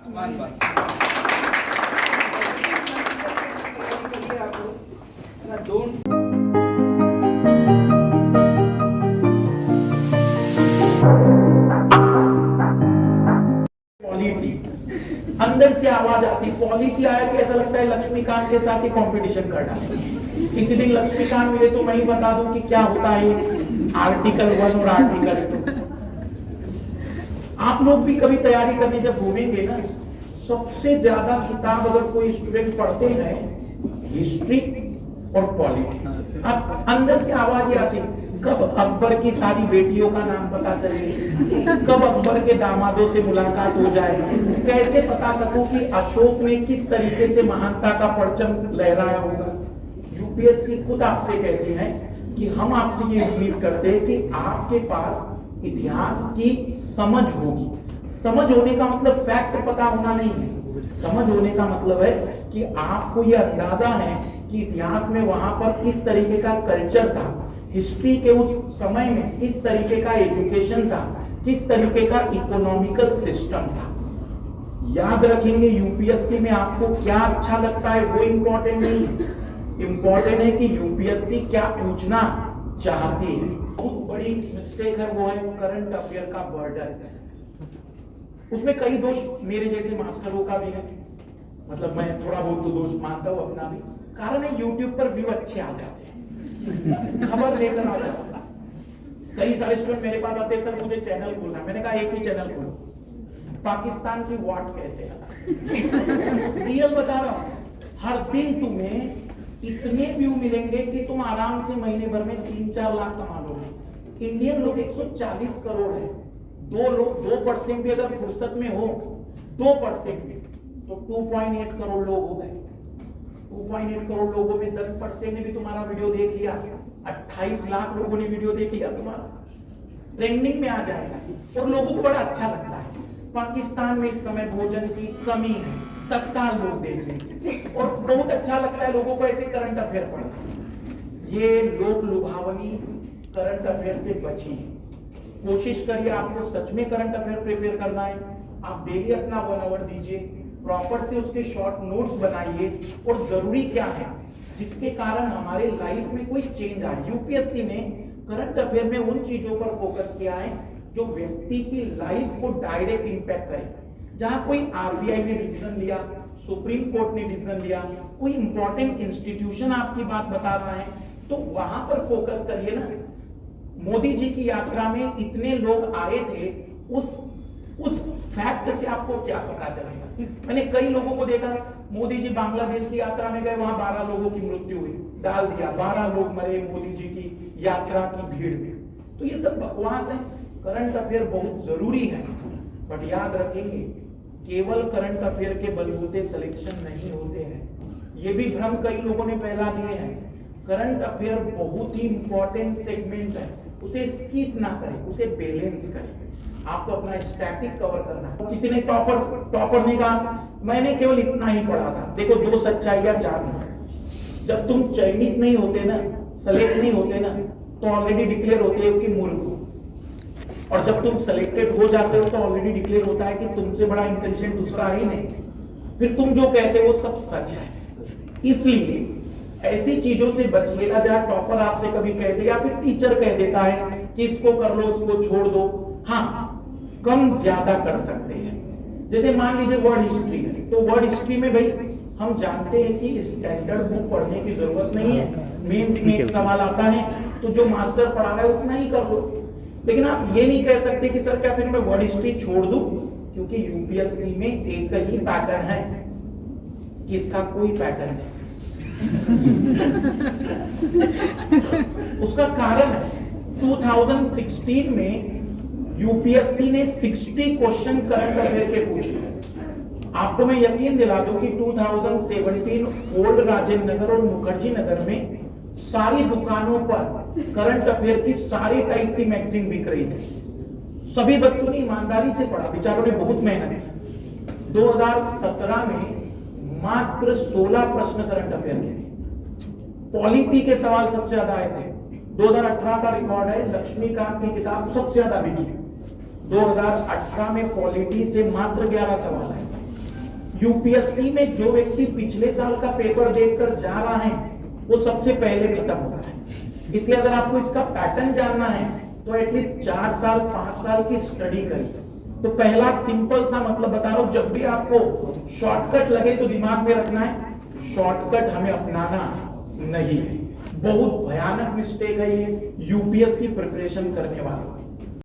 मान बात don't polity अंदर से आवाज आती, पॉलिटी आया कि ऐसा लगता है लक्ष्मीकांत के साथ ही कंपटीशन कर डाले। किसी दिन लक्ष्मीकांत मिले तो मैं ही बता दूं कि क्या होता है आर्टिकल 1 और आर्टिकल 2। आप लोग भी कभी तैयारी करने जब घूमेंगे ना, सबसे ज्यादा किताब अगर कोई स्टूडेंट पढ़ते हैं हिस्ट्री और पॉलिटी। अब अंदर से आवाज ही आती, कब अकबर की सारी बेटियों का नाम पता चले, कब अकबर के दामादों से मुलाकात हो जाए, कैसे पता सकूं कि अशोक ने किस तरीके से महानता का परचम लहराया होगा। यूपीएससी खुद आपसे कहती है कि हम आपसे ये उम्मीद करते हैं कि आपके पास इतिहास की समझ होगी। समझ होने का मतलब फैक्ट पता होना नहीं है, समझ होने का मतलब है कि आपको यह अंदाजा है कि इतिहास में वहां पर किस तरीके का कल्चर था, हिस्ट्री के उस समय में किस तरीके का एजुकेशन था, किस तरीके का इकोनॉमिकल सिस्टम था। याद रखेंगे यूपीएससी में आपको क्या अच्छा लगता है वो इंपॉर्टेंट नहीं है, इंपॉर्टेंट है कि यूपीएससी क्या पूछना चाहती है। बहुत बड़ी मिस्टेक है वो है करंट अफेयर का बर्डन। उसमें कई दोष मेरे जैसे मास्टरों का भी है, मतलब मैं थोड़ा बहुत तो दोष मानता हूं अपना भी। कारण है यूट्यूब पर व्यू अच्छे आ जाते हैं, खबर लेकर आ जाता है। कई सारे स्टूडेंट मेरे पास आते हैं, सर मुझे चैनल खोलना। मैंने कहा एक ही चैनल खोलो, पाकिस्तान की वाट कैसे रियल बता रहा हूं। हर दिन तुम्हें इतने व्यू मिलेंगे कि तुम आराम से महीने भर में 3-4 लाख कमा लोगे। इंडियन लोग 140 करोड़ है, 2% भी अगर फुर्सत में हो, 2% भी तो 2.8 करोड़ लोग हो गए। 2.8 करोड़ लोगों में 10% ने भी तुम्हारा वीडियो देख लिया, 28 लाख लोगों ने वीडियो देख लिया, तुम्हारा ट्रेंडिंग में आ जाएगा और लोगों को बड़ा अच्छा लगता है। पाकिस्तान में इस समय भोजन की कमी है, तत्काल लोग देख लेंगे और बहुत अच्छा लगता है लोगों को ऐसे करंट अफेयर पढ़ना। ये लोक लुभावनी करंट अफेयर से बचिए। कोशिश करिए आपको सच में करंट अफेयर प्रिपेयर करना है, आप डेली अपना 1 आवर दीजिए, प्रॉपर से उसके शॉर्ट नोट्स बनाइए। और जरूरी क्या है जिसके कारण हमारे लाइफ में कोई चेंज आए। यूपीएससी ने करंट अफेयर में उन चीजों पर फोकस किया है जो व्यक्ति की लाइफ को डायरेक्ट इंपैक्ट करे। जहां कोई आरबीआई ने डिसीजन लिया, सुप्रीम कोर्ट ने डिसीजन लिया, कोई इंपॉर्टेंट इंस्टीट्यूशन आपकी बात बता रहा है, तो वहां पर फोकस करिए ना। मोदी जी की यात्रा में इतने लोग आए थे, उस फैक्ट से आपको क्या पता चलेगा। मैंने कई लोगों को देखा, मोदी जी बांग्लादेश की यात्रा में गए, वहां 12 लोगों की मृत्यु हुई, डाल दिया 12 लोग मरे मोदी जी की यात्रा की भीड़ में। तो ये सब बकवास है। करंट अफेयर बहुत जरूरी है, बट याद रखेंगे केवल करंट अफेयर के बलबूते सिलेक्शन नहीं होते हैं। ये भी भ्रम कई लोगों ने फैला दिए हैं। करंट अफेयर बहुत ही इंपॉर्टेंट सेगमेंट है, उसे स्किप ना करें, उसे बैलेंस करें। आपको अपना स्टैटिक कवर करना है। किसी ने टॉपर ने कहा मैंने केवल इतना ही पढ़ा था। देखो 2 सच्चाइयां जान लो, जब तुम चयनित नहीं होते ना, सेलेक्ट नहीं होते ना, तो ऑलरेडी डिक्लेयर होते हो कि मूर्ख हो, और जब तुम सेलेक्टेड हो जाते हो तो ऑलरेडी डिक्लेयर होता है कि तुमसे बड़ा इंटेलिजेंट दूसरा ही नहीं। फिर तुम जो कहते हो वो सब सच है। इसलिए ऐसी चीजों से बचिएगा जहां टॉपर आपसे कभी कह दे या फिर टीचर कह देता है कि इसको कर लो, उसको छोड़ दो। हाँ, कम ज्यादा कर सकते हैं। जैसे मान लीजिए वर्ड हिस्ट्री है, तो वर्ड हिस्ट्री में भाई हम जानते हैं कि स्टैंडर्ड बुक पढ़ने की जरूरत नहीं है। मेंस में एक सवाल आता है तो जो मास्टर पढ़ा रहा है उतना ही कर लो। लेकिन आप ये नहीं कह सकते कि सर क्या फिर मैं वर्ड हिस्ट्री छोड़ दूं, क्योंकि यूपीएससी में एक ही पैटर्न है कि इसका कोई पैटर्न नहीं। उसका कारण है 2016 में यूपीएससी ने 60 क्वेश्चन करंट अफेयर के पूछे। आपको मैं यकीन दिला दूं कि 2017 ओल्ड राजेंद्र नगर और मुखर्जी नगर में सारी दुकानों पर करंट अफेयर की सारी टाइप की मैगजीन बिक रही थी। सभी बच्चों ने ईमानदारी से पढ़ा, बेचारों ने बहुत मेहनत की। 2017 में मात्र 16 प्रश्न करंट अफेयर के थे। पॉलिटी के सवाल सबसे ज्यादा आए थे। 2018 का रिकॉर्ड है, लक्ष्मीकांत की किताब सबसे ज्यादा बिकी। 2018 में पॉलिटी से मात्र 11 सवाल आए। यूपीएससी में जो व्यक्ति पिछले साल का पेपर देखकर जा रहा है वो सबसे पहले खत्म होता है। इसलिए अगर आपको इसका पैटर्न जानना है तो एटलीस्ट 4 साल 5 साल की स्टडी करिए। तो पहला सिंपल सा मतलब बता रहा हूं, जब भी आपको शॉर्टकट लगे तो दिमाग में रखना है शॉर्टकट हमें अपनाना नहीं है। बहुत भयानक मिस्टेक है ये यूपीएससी प्रिपरेशन करने वालों।